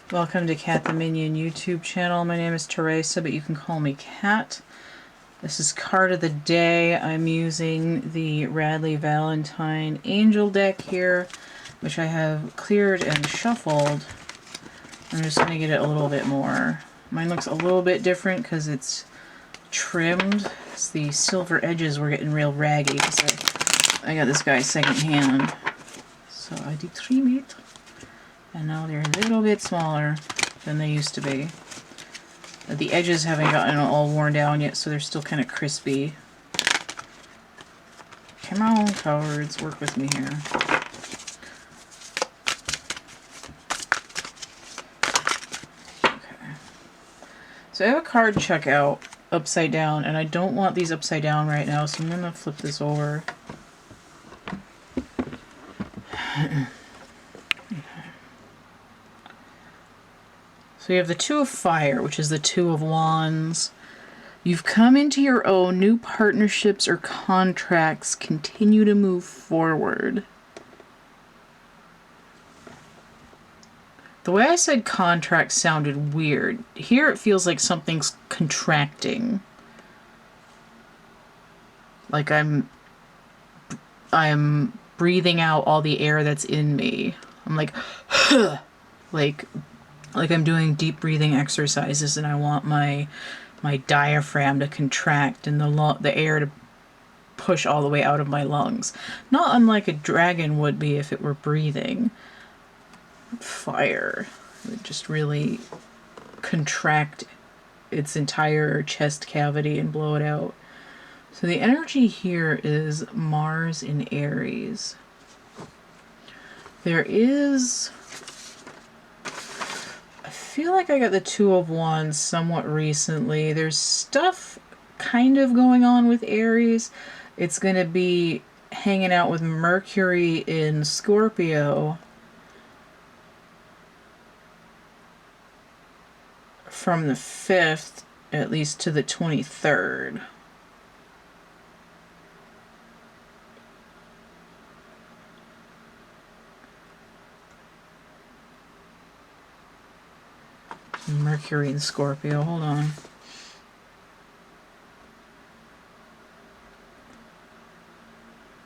Welcome to CATtheMinion YouTube channel. My name is Teresa, but you can call me Cat. This is card of the day. I'm using the Radley Valentine Angel deck here, which I have cleared and shuffled. I'm just going to get it a little bit more. Mine looks a little bit different because it's trimmed. The silver edges were getting real raggy because I got this guy secondhand. So I detrim it. And now they're a little bit smaller than they used to be. The edges haven't gotten all worn down yet, so they're still kind of crispy. Come on, cards, work with me here. Okay. So I have a card checkout upside down, and I don't want these upside down right now, so I'm going to flip this over. So you have the Two of Fire, which is the Two of Wands. You've come into your own. New partnerships or contracts continue to move forward. The way I said contract sounded weird. Here it feels like something's contracting. Like I'm breathing out all the air that's in me. I'm like, like I'm doing deep breathing exercises, and I want my diaphragm to contract and the air to push all the way out of my lungs. Not unlike a dragon would be if it were breathing. Fire. It would just really contract its entire chest cavity and blow it out. So the energy here is Mars in Aries. There is... I feel like I got the Two of Wands somewhat recently. There's stuff kind of going on with Aries. It's going to be hanging out with Mercury in Scorpio from the 5th, at least, to the 23rd. Mercury in Scorpio. Hold on.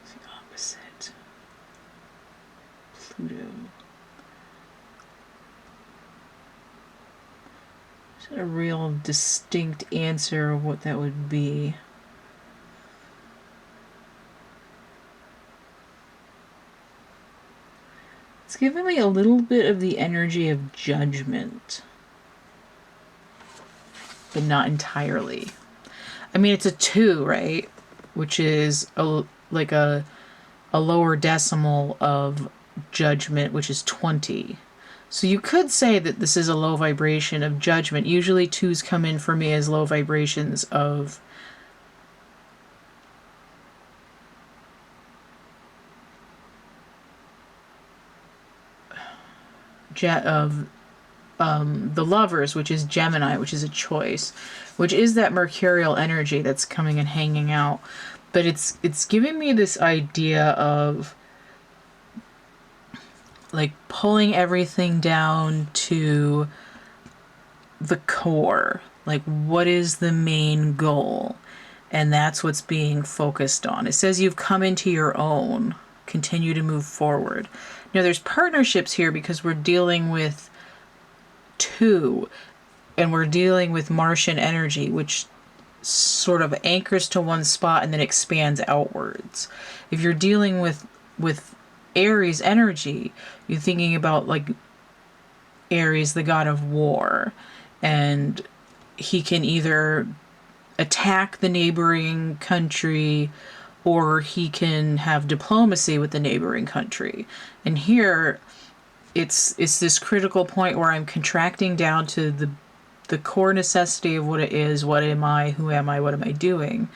It's the opposite. Pluto. Is a real distinct answer of what that would be? It's giving me a little bit of the energy of Judgment, but not entirely. I mean, it's a 2, right? Which is like a lower decimal of Judgment, which is 20. So you could say that this is a low vibration of Judgment. Usually 2s come in for me as low vibrations of the Lovers, which is Gemini, which is a choice, which is that mercurial energy that's coming and hanging out. But it's giving me this idea of like pulling everything down to the core. Like, what is the main goal? And that's what's being focused on. It says you've come into your own. Continue to move forward. Now, there's partnerships here because we're dealing with 2, and we're dealing with Martian energy, which sort of anchors to one spot and then expands outwards. If you're dealing with Aries energy, you're thinking about like Aries, the god of war, and he can either attack the neighboring country or he can have diplomacy with the neighboring country. And here it's this critical point where I'm contracting down to the core necessity of what it is. What am I? Who am I? What am I doing?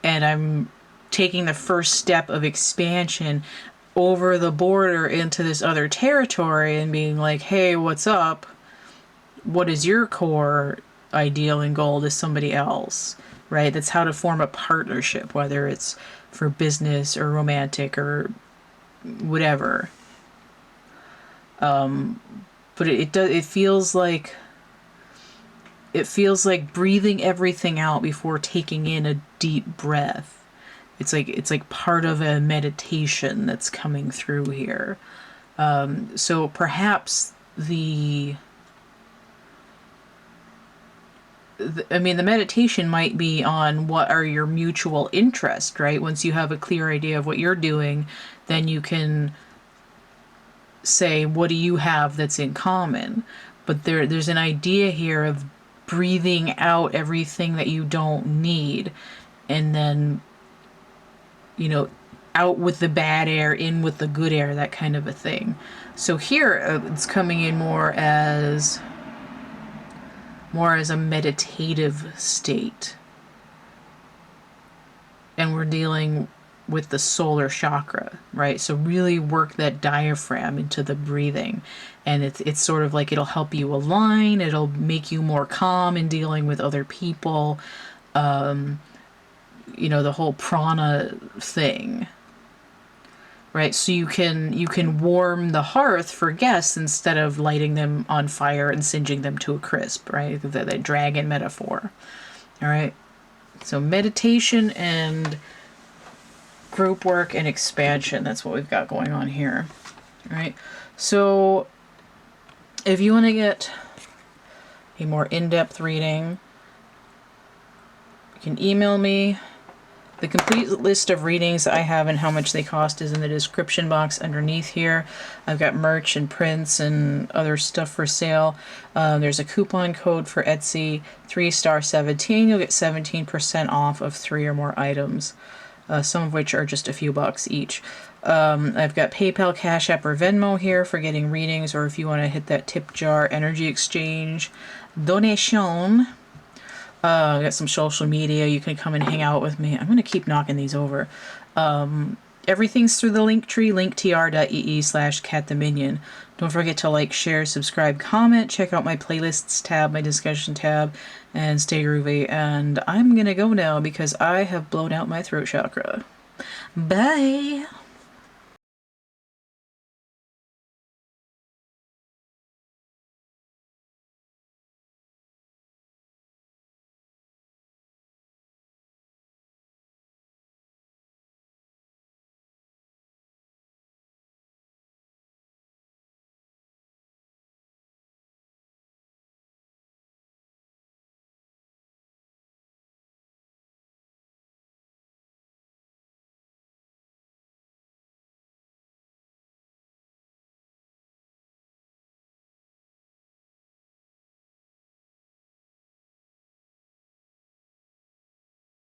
And I'm taking the first step of expansion over the border into this other territory and being like, hey, what's up? What is your core ideal and goal to somebody else, right? That's how to form a partnership, whether it's for business or romantic or whatever. but it feels like breathing everything out before taking in a deep breath. It's like part of a meditation that's coming through here. So perhaps the meditation might be on what are your mutual interests, right? Once you have a clear idea of what you're doing, then you can say, what do you have that's in common? But there's an idea here of breathing out everything that you don't need, and then, out with the bad air, in with the good air, that kind of a thing. So here it's coming in more as a meditative state. And we're dealing with the solar chakra, right? So really work that diaphragm into the breathing. And it's sort of like it'll help you align, it'll make you more calm in dealing with other people. The whole prana thing. Right, so you can warm the hearth for guests instead of lighting them on fire and singeing them to a crisp, right? The dragon metaphor. All right, so meditation and group work and expansion, that's what we've got going on here. All right, so if you want to get a more in-depth reading, you can email me. The complete list of readings I have and how much they cost is in the description box underneath here. I've got merch and prints and other stuff for sale. There's a coupon code for Etsy, 3star17. You'll get 17% off of 3 or more items, some of which are just a few bucks each. I've got PayPal, Cash App, or Venmo here for getting readings, or if you want to hit that tip jar energy exchange donation. I got some social media. You can come and hang out with me. I'm going to keep knocking these over. Everything's through the link tree, linktr.ee/CATtheMinion. Don't forget to like, share, subscribe, comment. Check out my playlists tab, my discussion tab, and stay groovy. And I'm going to go now because I have blown out my throat chakra. Bye!